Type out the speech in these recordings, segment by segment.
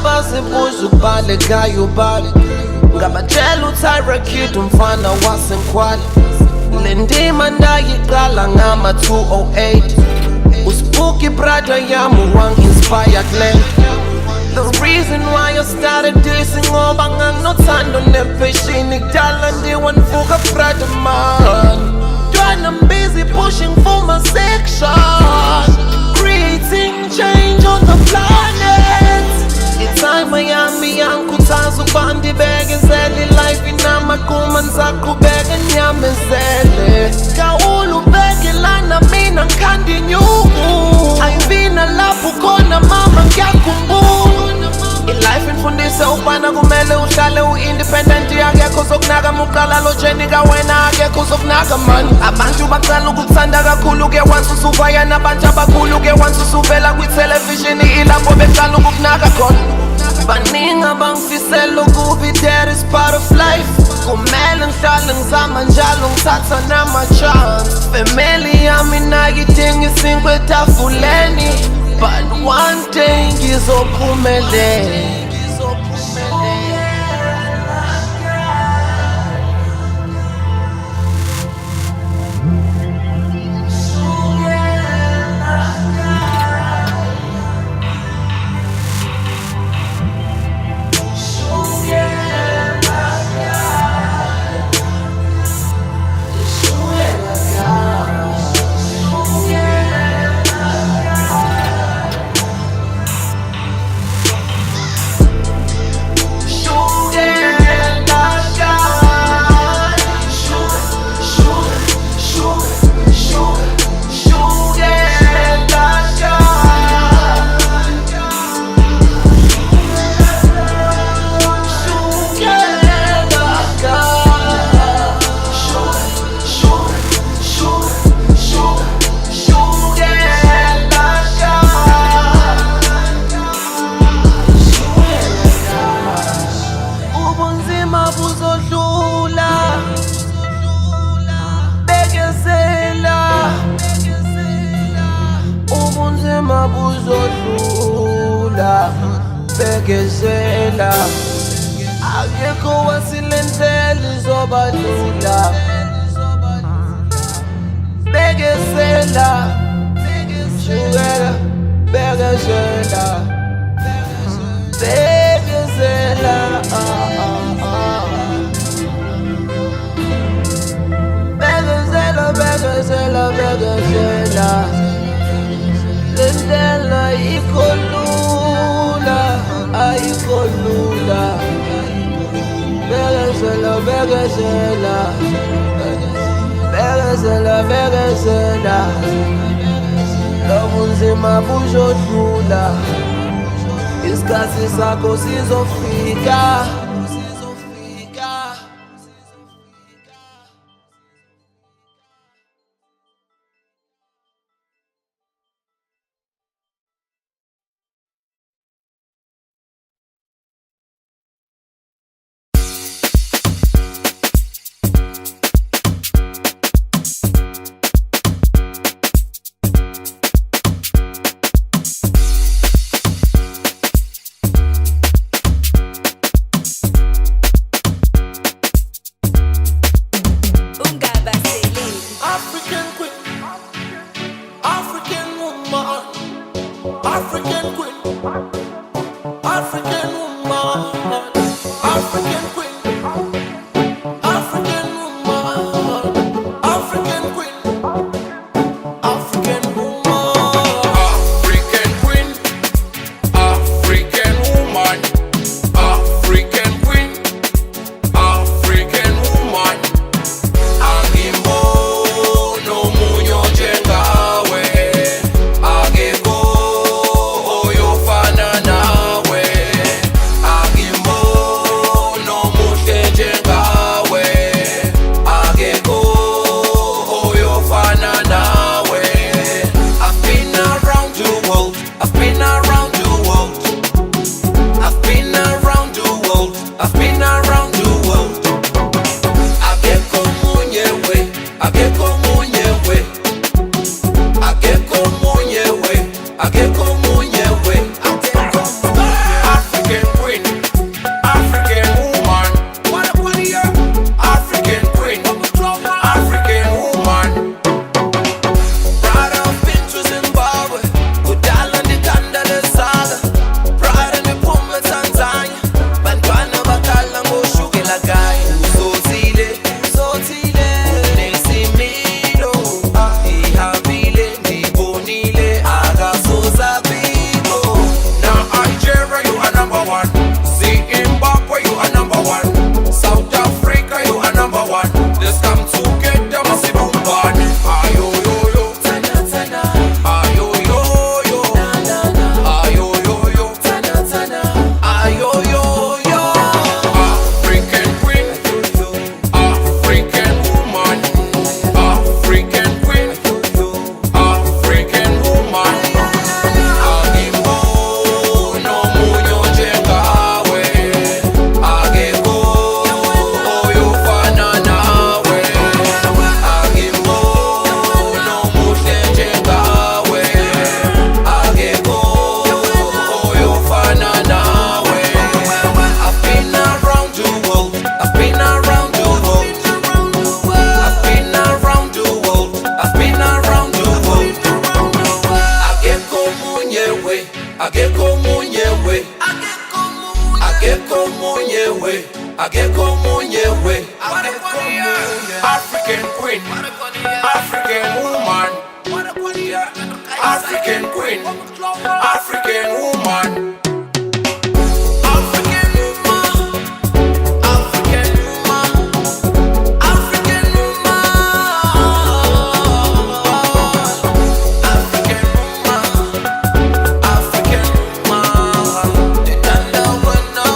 bazibuza ukubalekayo ubale ngabatshela uTyraQeed umfana wasenkwala le ndima ndayiqala ngama-208 uSpooky brother yami wangi-inspire kule. The reason why I started this ngoba nganginothando nepashini kudala ndiwanvuka brother man. I'm busy pushing for my section, creating change on the planet. It's time I am yankhuthaza ukuba ndibegezele life inamakuma ngisaqhubeka nyamezele kawula ubekelana mina ngikhanda inyuku ayibina lapho khona mama ngiyakhumbula life infundisa ukubana kumele uhlale u-independent akekho zokunaka muqala lojeni kawena akekho zokunaka man abantu bacala ukukuthanda kakhulu-ke once usuvaya nabantu abakhulu ke once usuvela kwithelevishini ilapho becala ukukunaka khona baningi abangifisela ukubi that is part of life kumele ngihlale ngizama njalo ngithatha nama-chance family yami nayidinga isinkwa etafuleni but one day ngizophumelela. Bekezela akekho wasilenzela izobadlula bekezela Shukela bekezela bekezela bekezela bekezela bekezela lendlela ikolula ayikolula bekezela bekezela bekezela bekezela lobunzima buzodlula isikhathi sakho sizofika. African queen, African woman, African queen, African woman, African queen, African woman, African queen, African woman, African queen, African woman. Angimbo no munyo jengawe, ageko oyofana nawe. Angimbo no muhle jengawe, ageko oyofana nawe. I've been around the world, I've been around the world, I've been around the world, I've been around the world. Ageko munyewe, ageko munyewe, ageko munyewe, ageko munyewe, ageko African number one. Zimbabwe, you are number one. South Africa, you are number one. Let's come together, massive bombard. Ayo yo yo, Tana tana, ayo yo yo, ayo yo yo, tana tana, ayo yo yo. African queen, African woman, African queen, African woman. Agimbo no munyo jengawe, agebo oyo fana nawe. Agimbo no mushe jengawe, agebo oyo fana nawe. I've been around the world, I've been around the world, I've been around the world, I've been around the world. Ageko munyewe, ageko munyewe, ageko munyewe, ageko munyewe. African queen, African woman, African queen, African woman. African woman, African woman, African woman, African woman, African woman. The thunder will know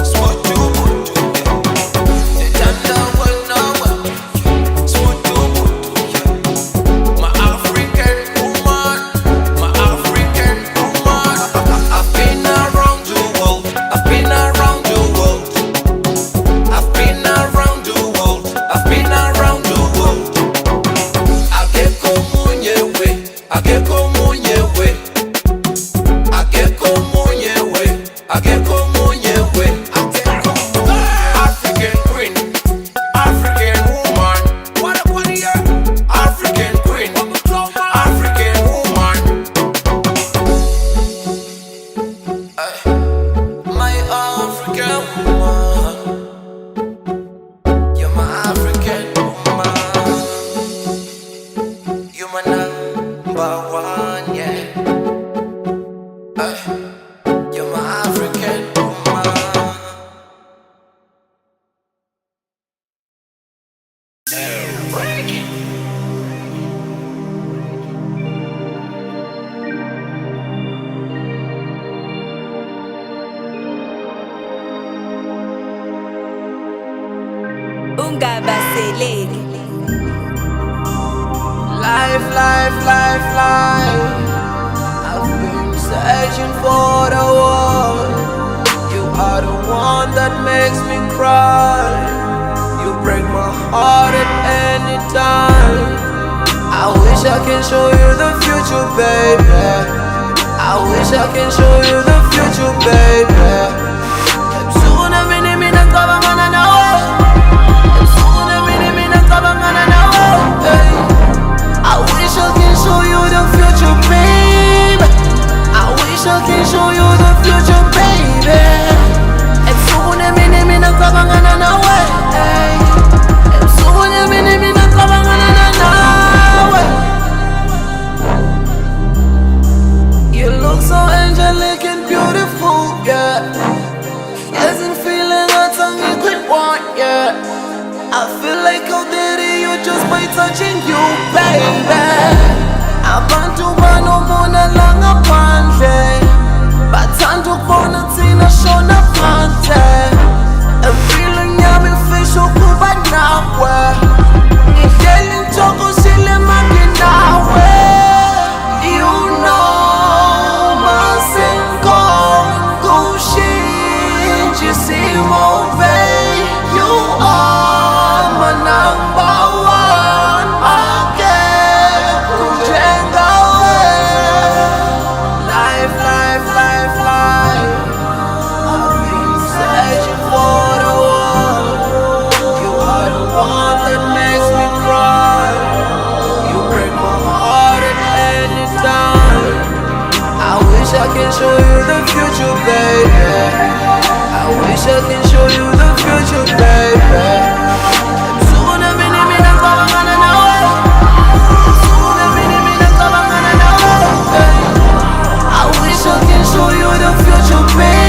smooth to boot. The thunder will know smooth to boot. My African woman, my African woman. I've been around the world, I've been around the world, I've been around the world, I've been around the world. Ageko munyewe, ageko munyewe, ageko munyewe, ageko munyewe. African queen, African woman, African queen, African woman. My African woman, you're my African woman, you're my number one, yeah. You're my African woman. Ungabaseleki. life, life, life, life. I've been searching for the one. You are the one that makes me cry. You break my heart at any time. I wish I can show you the future, baby. I wish I can show you the future, baby. Soon I'm in a minute, I'm gonna know. Soon I'm in a minute, I'm gonna know. I wish I can show you the future, baby. I wish I can show you the future, baby. And soon I'm in a minute, I'm gonna know. And soon I'm in a minute, I'm gonna know. You look so angelic and beautiful, yeah. Isn't feeling a tongue you could want, yeah. I feel like oh daddy, you just by touching you, baby. Abantu banomona langa phandle, bathanda ukubona thina shona phandle. I'm feeling yami fish ukuba nawe, ngihleli ngithokozile manginawe. You know masenkonkushintsha isimo, babe. You are my number one. Akekho njengawe. Life, life, life, life. I've been searching for the one. You are the one that makes me cry. You break my heart at any time. I wish I can show you the future, baby. I wish I can show you the future, baby. Soon I'm in a minute, I'm gonna know. Soon I'm in a minute, I'm gonna know. I wish I can show you the future, baby.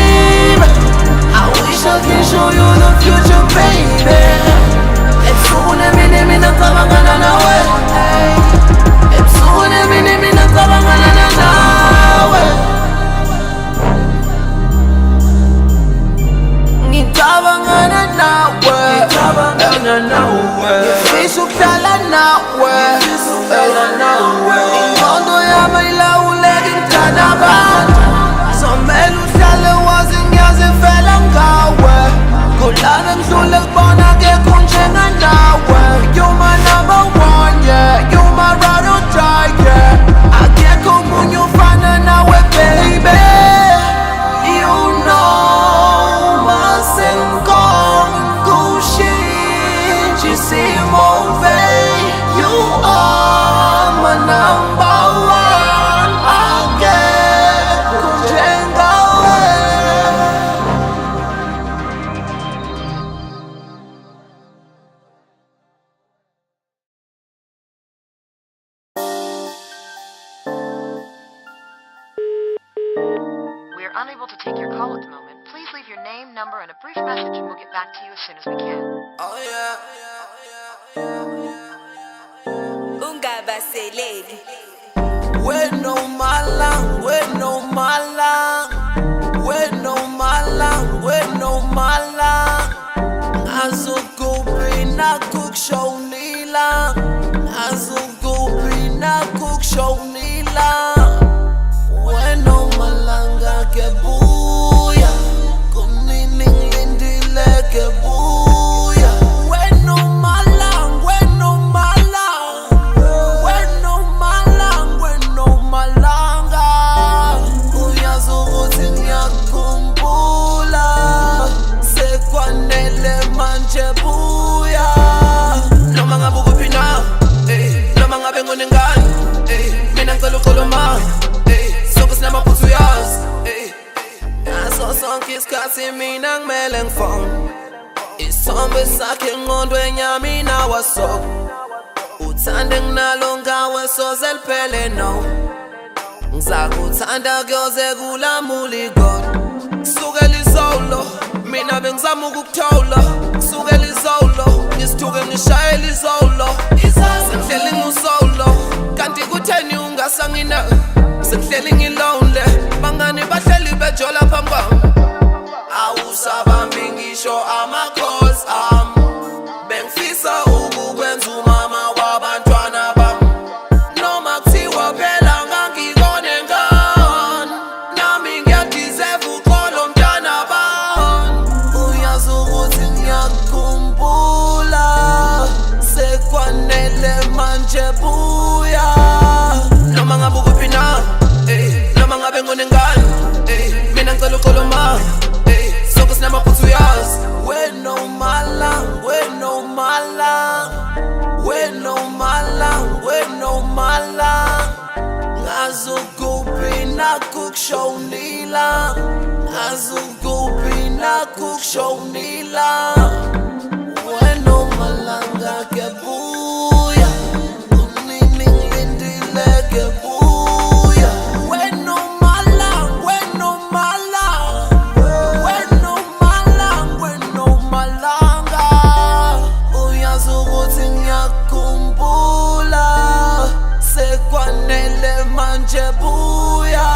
We are unable to take your call at the moment. Please leave your name, number, and a brief message, and we'll get back to you as soon as we can. Oh yeah. Unga baselegi. We no malang, we no malang, we no malang, we no malang. Azukupi na cook show nila, azukupi na cook show nila. We no malanga ke buya, kunining lindile ke buya. We no malang, we no malang, we no malang, we no malanga. Uyazukuthi ngiyakumbula, sekwanele manje buya. Noma ngabe ukuphi na, noma ngabe ngunengane, mina ngicela ukhuluma. Sinamaphuthu yazi, ngaso sonke isikhathi mina ngimele ngifone. Isithombe sakhe engqondweni yami nawaso. Uthande nginalo ngawe soze liphele no. Ngizakuthanda kuyoze kulamula igoli. Kusukela izolo, mina bengizama ukukuthola. Kusukela izolo, ngisithuke ngishayela izolo. Sengihleli ngusolo, kanti kutheni ungasangina? Sengihleli ngilonle, bangani bahleli bejola phambi kwami. Awusabambi ngisho ama-calls ami. Bengifisa ukukwenza umama wabantwana bami. Noma kuthiwa phela ngangikone ngani, nami ngiyadeserve uxolo mntana bami. Uyazi ukuthi ngiyakukhumbula, sekwanele manje buya. Noma ngabe ukuphi na, noma ngabe ngunengane, mina ngicela ukhuluma. Sonke sinamaphuthu yazi. We no malang, we no malang, we no malang, we no malang. Ngazukuphi na cook show nila, ngazukuphi na cook show nila. We no malanga ke buya, kunining lindile ke buya. We no malang, we no malang, we no malang, we no malanga. Uyazi ukuthi ngiyakukhumbula, sekwanele manje buya.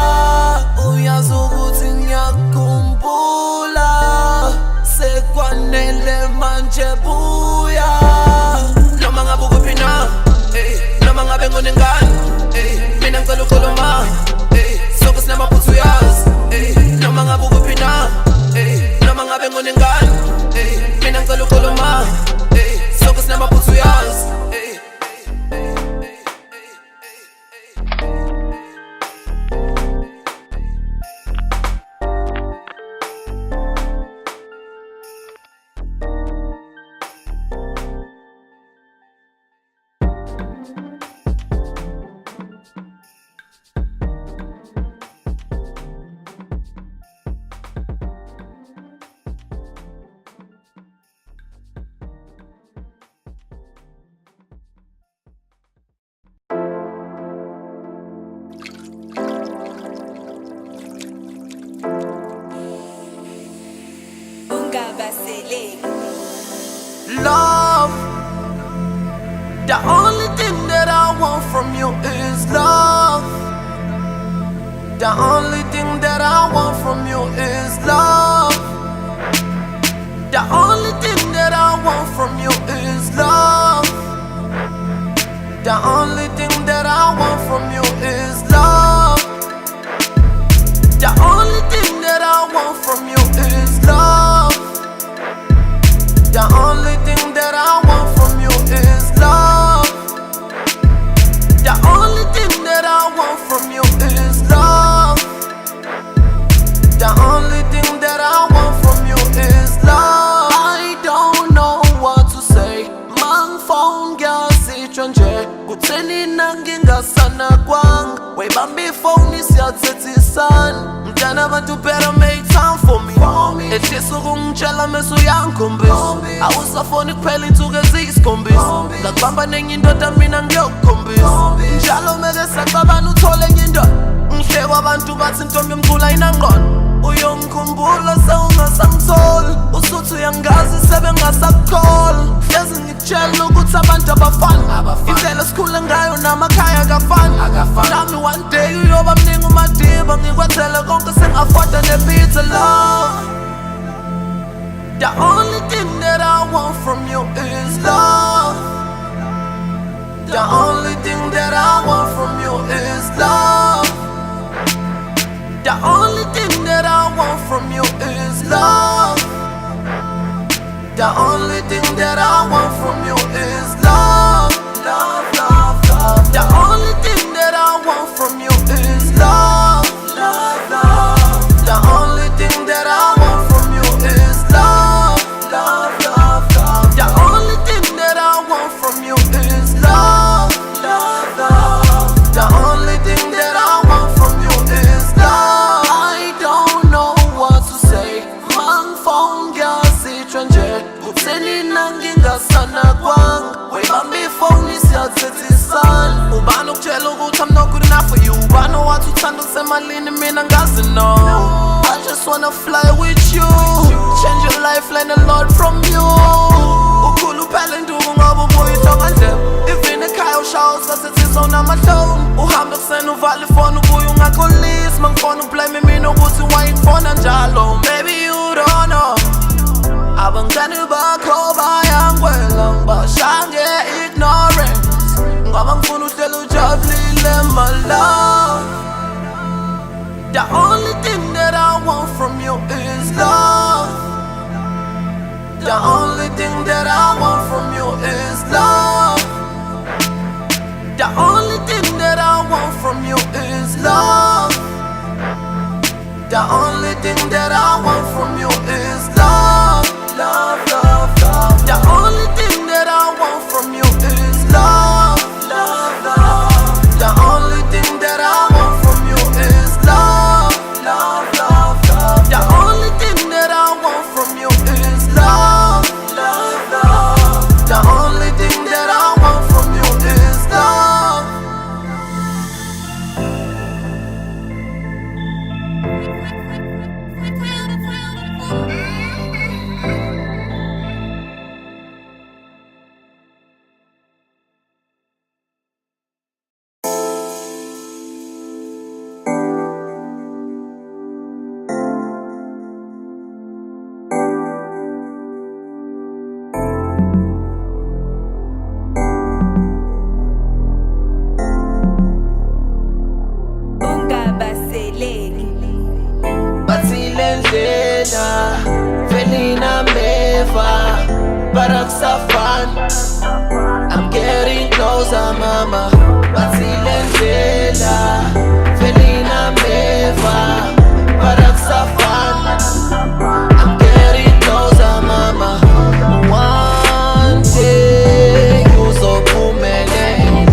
Uyazi ukuthi ngiyakukhumbula, sekwanele manje buya. Noma ngabe ukuphi na, noma ngabe ngunengane, mina ngicela ukhuluma. Sonke sinamaphuthu yazi. Noma ngabe ukuphi na, noma ngabe ngunengane, mina ngicela ukhuluma. Sonke sinamaphuthu yazi. Unga baselegi. Love, the only thing that I want from you is love. The only thing that I want from you is love. The only thing that I want from you is love. The only thing that I want from you is love. The only thing that I want from you is love. The only thing that I want from you is love. The only thing that I want from you is love. The only thing that I want from you is love. I don't know what to say. Mang phone gas ichonje. Kutseni nanginga sana kwang. Way bambi phone is your titi son. Mtana but you better make time for me. It's just ufisa ukungitshela mese uyangikhombisa awusafoni kuphela insuku eziyisikhombisa ngakubamba nenye indoda mina ngiyokukhombisa njalo meke sacabana uthole enye indoda ngihlekwa abantu bathi intombi yomcula ayinangqondo uyongikhumbula sewungasangitholi usuthi uyangazi sebengasakukhola hlezi ngikutshela ukuthi abantu abafani indlela esikhule ngayo namakhaya akafani nami one day uyoba mningi umadiba ngikwethele konke sengafoda nepizza love. The only thing that I want from you is love. The only thing that I want from you is love. The only thing that I want from you is love. The only thing that I want from you is love. Love, love, love. The only thing that I want from you is love. Love, love. The only thing that I want from you is love. Love, love, love. The only thing that I want from you is love. Love, love. The only thing that I want from you is love. I don't know what to say. Man phone gas itranje. Kutseni nangingasana kwanga. Webambi phone isiyathethi sana. Ubani ukutshela ukuthi I'm not good enough for you. Ubani wathi uthanda kusemalini mina ngazi no. I just wanna fly with you. Change your life, learn a lot from you. Ukhulu phela induku ngoba ubuye ihloka nje. Even ekhaya ushaya usasethisa unamahloni. Uhambe kuseni uvale ifoni ubuye ungakholisi. Mangifona ublame mina ukuthi why ngifona njalo. Maybe you don't know. Abangani bakho bayangwela ngibashange ignorance ngoba ngifuna uhlelo ujabulile my love. The only thing that I want from you is love. The only thing that I want from you is love. The only thing that I want from you is love. The only thing that I want from you is love. Love, love, love. The only thing that I want from you is love. Love, love. The only thing that I want from you is love. Love, love, love. The only thing that I want from you is love. Love, love. The only thing that I want from you is love. Batilendlela Felina Meva Baraksafan I'm getting closer mama Batilendlela Felina Meva Baraksafan I'm getting closer mama One day uzophumelela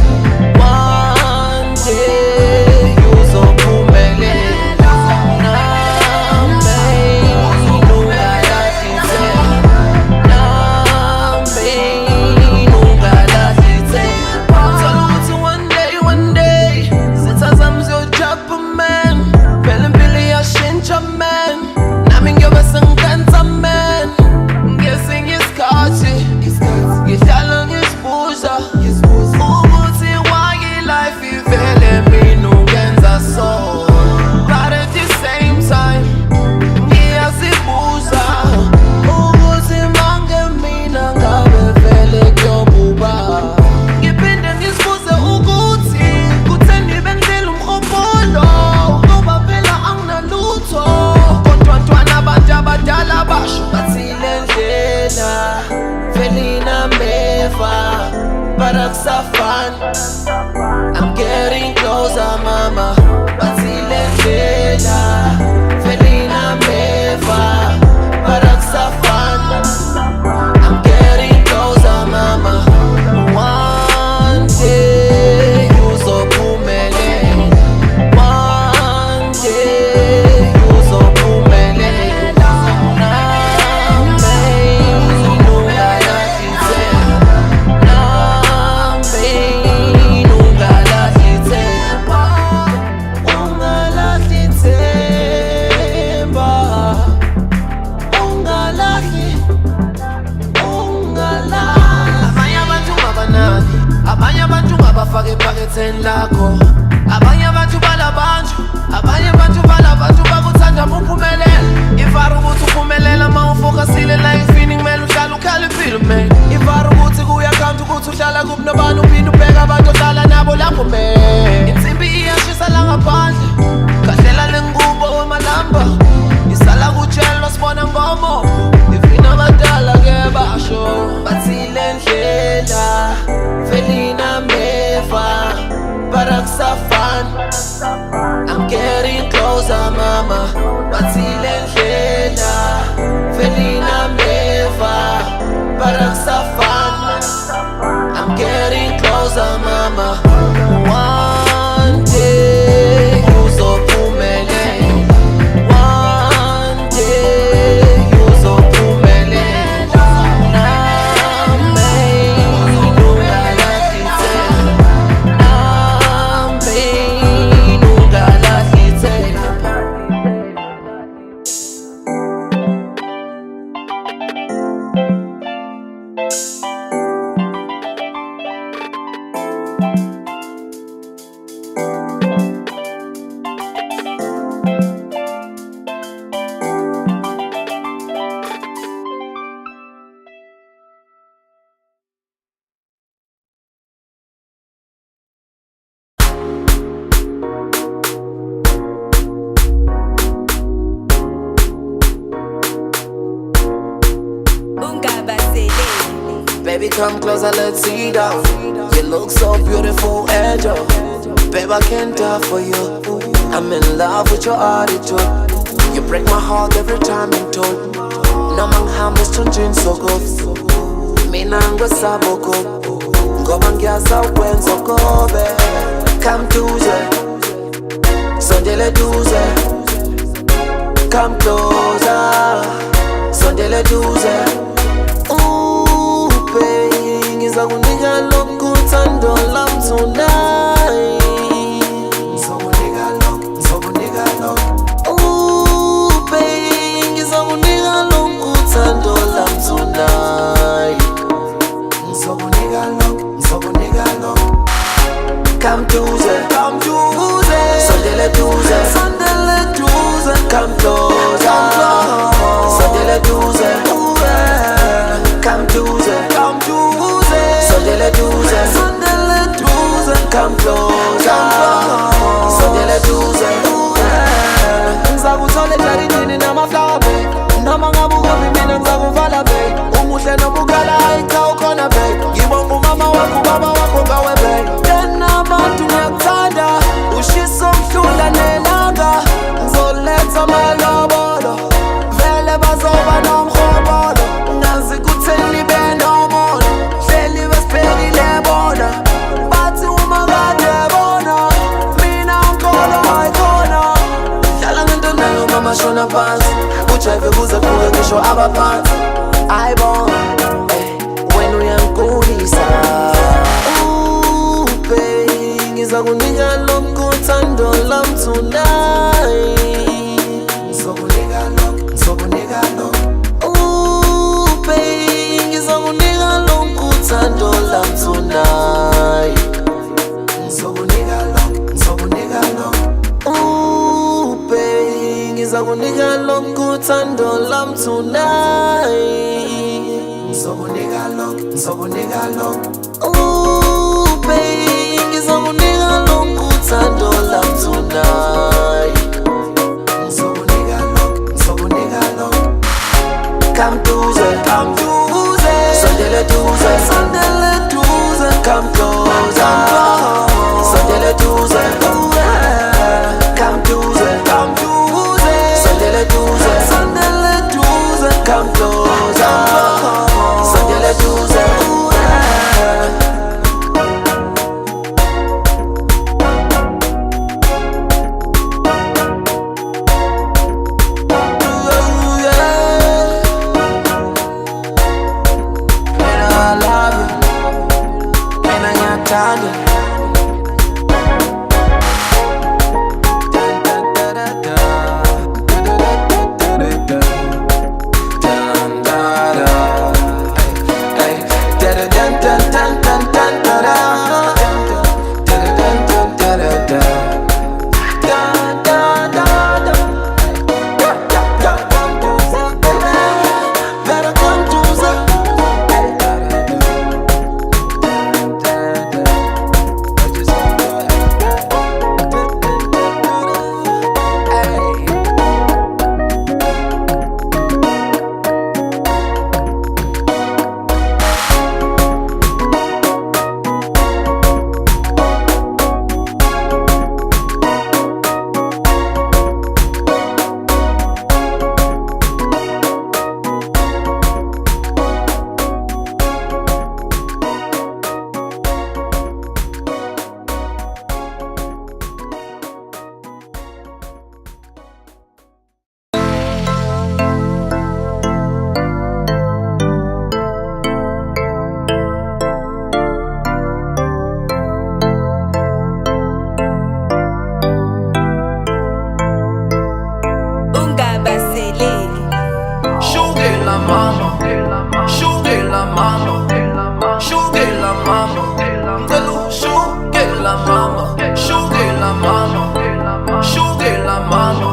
One day uzophumelela ephaseni lakho. Abanye abantu balabantu, abanye abantu balabantu bakuthanda uphumelele. Ivara ukuthi uphumelela ma ufocusile la ifini kumele uhlale ukhaliphile man. Ivara ukuthi kuyakhanta ukuthi uhlala kuphi nobani uphinde ubheka abantu ohlala nabo lapho man. Insimbi iyashisa la ngaphandle, kahlela lengubo wamalamba. Isala kutshelwa sibona ngomo, ifina abadala ke basho. Bathi le ndlela felina meva, barakusafana. I'm getting closer mama, bathi le ndlela felina meva, barakusafana. I'm getting closer mama. One day uzophumelela, one day uzophumelela. Nami ungalahlithela, nami ungalahlithela. Baby, come closer, let's see down. You look so beautiful, angel. Babe, I can't die for you. I'm in love with your attitude. You break my heart every time you talk. No man harmless tunjin so good. Mina ngwesaboko, ngoba ngiyaza ukwenza kobe. Come duze, sondele duze. Come closer, sondele duze. Ngizakunika lokhu uthando lami tonight. Ngizakunika lokhu. Ooh baby, ngizakunika lokhu uthando lami tonight. Ngizakunika lokhu. Come duze, sondele duze. Come closer, sondele duze. Come duze. Sondele duze, come closer. Sondele duze. Ngizakuthola ejaridini namaflawa babe, noma ngabe ukuphi mina ngizakuvala babe. Umuhle nobukala ayikha ukhona babe. Ngibonga umama wakho ubaba wakho ngawe babe. Tena abantu ngiyakuthanda, ushisa umhlula nelanga. Ngizoletha amalobolo, vele bazoba nomhobolo. Ngazi kutheni benomolo, bathi uma kade bona mina unkolo ayikhona. Dlala ngento nayo mama shona phansi, ujive kuze kuke ngisho abaphansi. Ayibona wena uyangigulisa. Ooh baby, ngizakunika lokhu uthando lami tonight. Ngizakunika lokhu. Ooh baby, ngizakunika lokhu uthando lami tonight. Ngizakunika lokhu. Ooh baby, ngizakunika lokhu uthando lami tonight. Ngizakunika lokhu. Ooh baby, ngizakunika lokhu uthando lami tonight. Ngizakunika lokhu. Come duze, sondele duze. Come closer, sondele duze. Come duze, sondele duze. Come closer, sondele duze.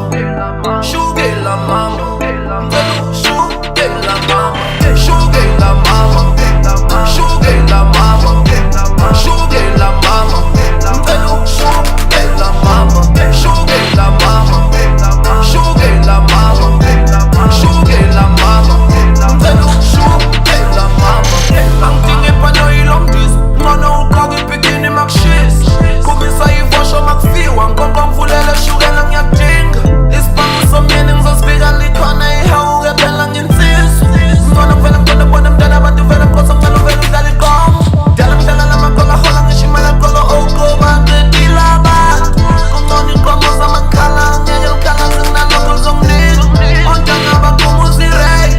mama, Shukela mama, Shukela mama, Shukela mama, Shukela mama, Shukela mama, Shukela mama, Shukela mama, Shukela mama, Shukela mama, Shukela mama. I'm thinking panoy long this, mano ukogi pekini makshis. Kumisa ivosho makfiwa, ngongong fulele shukela ngiyakjinga. Ispangu somyeni ngizosifika likhona ihawuke phela nginsizwa. Ngona vele ngona bona mdala abantu vele mkhosa mdala vele udlala ikomo. Dala mdala lamakola hola ngishimala kolo okuba ngedila abantu. Kungona ikomo zamakhala ngeke likhala zinalokho zomnini. Ontanga bakumuzi rey,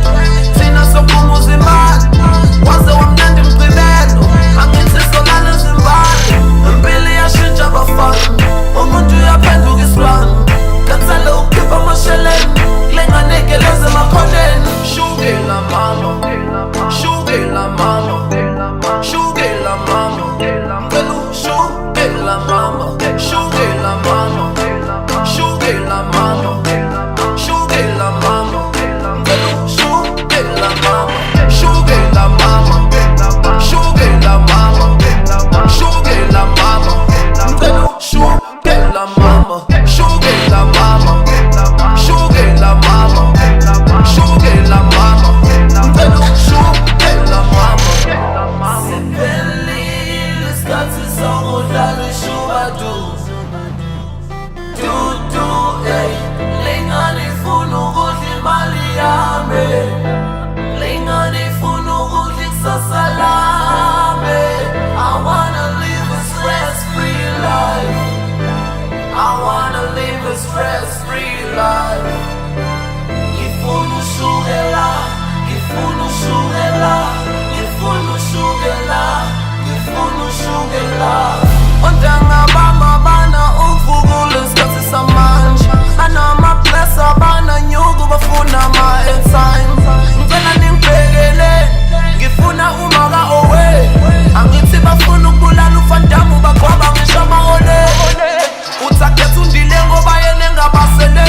thina sokumuzi imali. Waze wamnandi mgcibelo, angithi solala zimbali. Impilo iyashintsha abafana, umuntu uyaphenduka isilwane. Katsala ukhipha amasheleni, lenganekeleze emakhoneni. Shukela mama, Shukela mama, Shukela mama, Shukela mama, Shukela mama, Shukela mama, Shukela mama, Shukela mama, Shukela mama, Shukela mama, Shukela mama, Shukela mama, Shukela mama, Shukela mama, Shukela mama, Shukela mama. Siphelile isikhathi sokudlala ishubadu. Lengane ifuna ukudla imali yami, lengane ifuna ukudla ikusasa lami. I wanna live a stress-free life, I wanna live a stress-free life. Ngifuna ushukela, ngifuna ushukela, ngifuna ushukela, ngifuna ushukela. Ontanga bama bana uvukule isikhathi samanje. Banama-blessa bananyuka bafuna ama-airtime. Ngicela ningibhekele, ngifuna umaka owe. Angithi bafuna ukubulala ufandamu bagoba ngisho amahole. Uthaketha undile ngoba yena engabasele.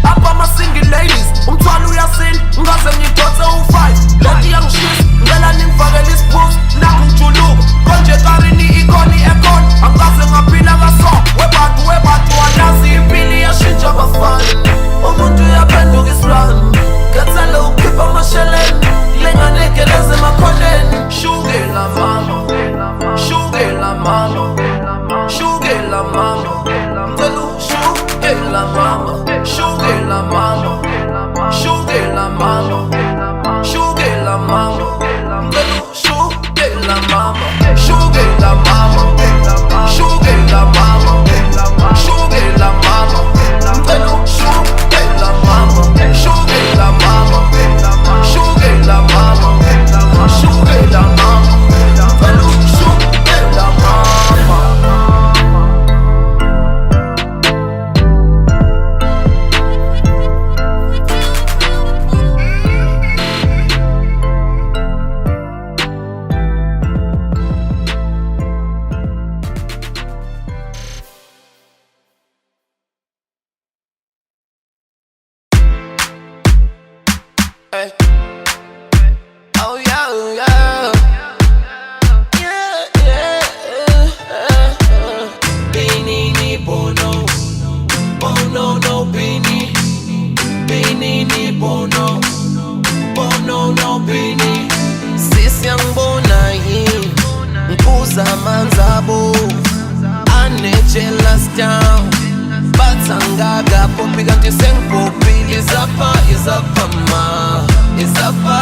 Apha ama-single ladies, umthwalo uyasinda, ngaze ngidonse u-5. Leti yangishisa, ngicela ningifakele isiphuzo, nakho ngijuluka, konje karini ikoni ekhona. Angikaze ngaphila kaso, webatu walazi impilo iyashintsha abafana. Umuntu uyaphenduka isilwane, katsala ukhipha amasheleni, lenganekeleze emakhoneni. Shukela mama, Shukela mama, Shukela mama, Shukela mama, Shukela mama, Shukela mama, Shukela mama, Shukela mama, Shukela mama, Shukela mama, Shukela mama, Shukela mama, Shukela mama, Shukela mama, Shukela mama, Shukela mama. Hey. Oh yeah, yeah, yeah, yeah. Bini ni bono, bono no bini, bini ni bono, bono no bini. Sisi yangbona yini, nkuza manzabo, anejelas down. Batangaga popi kanti seng popi. Izapa ma, Izapa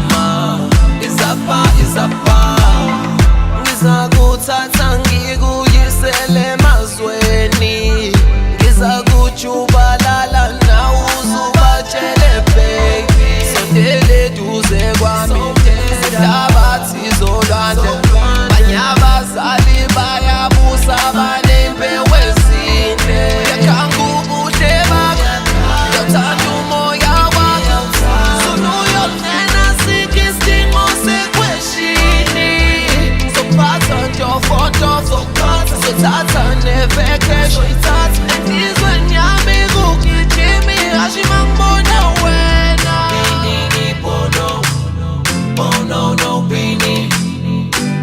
ma, Izapa. Ngizakuthatha ngikuyisele emazweni, ngizakujubalala nawe uzubatshele baby. Sondele eduze kwami, ihlabathi zolwandle. Banye abazali bayabusa banempewu ezinde. Uyakhanga ubuhle bakho, uyathanda umoya wakho. soyithatha enhlizweni yami kugijimi ngasho mangibona wena. Bini bono, bono no bini.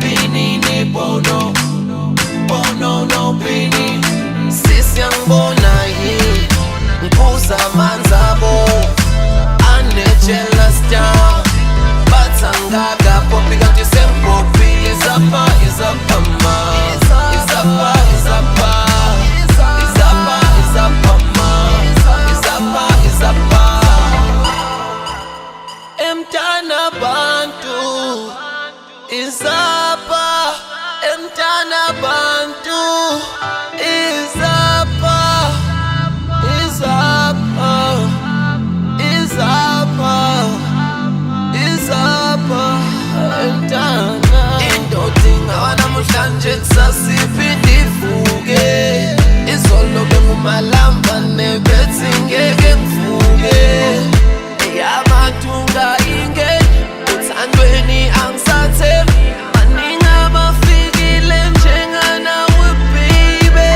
Bini bono, bono no bini. Sisi yangibona yini ngiphuza amanzi abo ane-jealous down but angakaphopi kanti sempopile. Izapha izapha ma izapha izapha izapha izapha ma izapha izapha emntana bantu izapha emntana bantu izapha izapha izapha izapha emntana indoda ingawa namhlanje kusasiphinde ivuke izolo bengumalamba nebethi ngeke ngivuke eyamathunga ingeni uthandweni angisathembi baningi abafikile njenganawe baby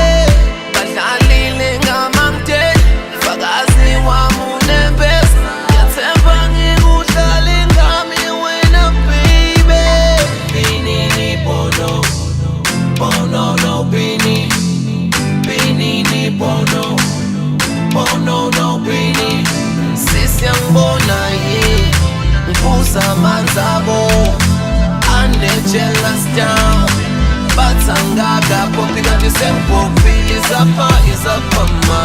badlalile ngamangiteli fakazi wami unembeza ngiyathemba ngikuhlale ngami wena baby. Bini bono, bono no bini. Bini bono, bono no bini. Sisi yangibona yini ngiphuza amanzi abo ane-jealous down but angakaphopi kanti sempopile. Izapha izapha ma